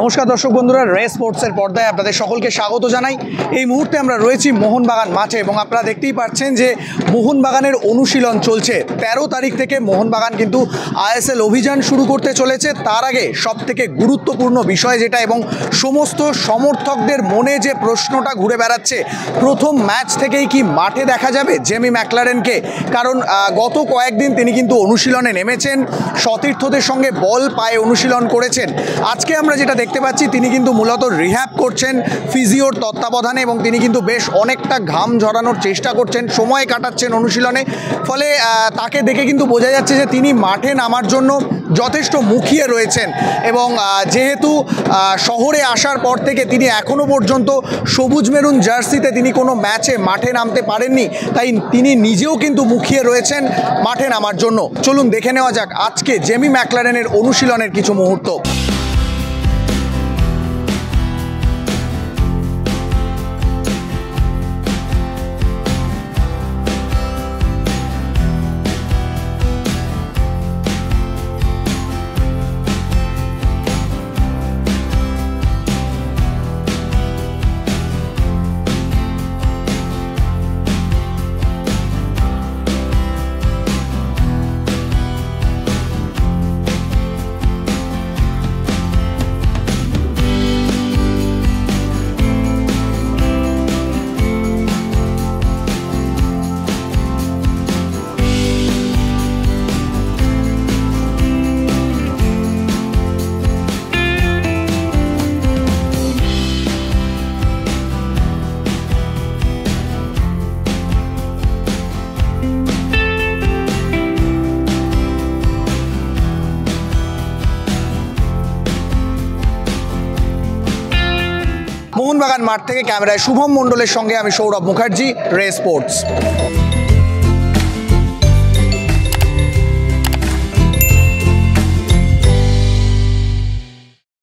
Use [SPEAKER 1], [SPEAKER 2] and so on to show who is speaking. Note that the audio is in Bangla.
[SPEAKER 1] নমস্কার দর্শক বন্ধুরা, রে স্পোর্টসের পর্দায় আপনাদের সকলকে স্বাগত জানাই। এই মুহূর্তে আমরা রয়েছি মোহনবাগান মাঠে এবং আপনারা দেখতেই পাচ্ছেন যে মোহনবাগানের অনুশীলন চলছে। 13 তারিখ থেকে মোহনবাগান কিন্তু আইএসএল অভিযান শুরু করতে চলেছে। তার আগে সবথেকে গুরুত্বপূর্ণ বিষয় যেটা এবং সমস্ত সমর্থকদের মনে যে প্রশ্নটা ঘুরে বেড়াচ্ছে, প্রথম ম্যাচ থেকেই কি মাঠে দেখা যাবে জেমি ম্যাকলারেনকে? কারণ গত কয়েকদিন তিনি কিন্তু অনুশীলনে নেমেছেন, সতীর্থদের সঙ্গে বল পায়ে অনুশীলন করেছেন। আজকে আমরা যেটা দেখতে পাচ্ছি, তিনি কিন্তু মূলত রিহ্যাব করছেন ফিজিওর তত্ত্বাবধানে এবং তিনি কিন্তু বেশ অনেকটা ঘাম ঝরানোর চেষ্টা করছেন, সময় কাটাচ্ছেন অনুশীলনে। ফলে তাকে দেখে কিন্তু বোঝা যাচ্ছে যে তিনি মাঠে নামার জন্য যথেষ্ট মুখিয়ে রয়েছেন। এবং যেহেতু শহরে আসার পর থেকে তিনি এখনও পর্যন্ত সবুজ মেরুন জার্সিতে তিনি কোনো ম্যাচে মাঠে নামতে পারেননি, তাই তিনি নিজেও কিন্তু মুখিয়ে রয়েছেন মাঠে নামার জন্য। চলুন দেখে নেওয়া যাক আজকে জেমি ম্যাকলারেনের অনুশীলনের কিছু মুহূর্ত। মোহনবাগান মাঠ থেকে ক্যামেরায় শুভম মণ্ডলের সঙ্গে আমি সৌরভ মুখার্জি, রে স্পোর্টস।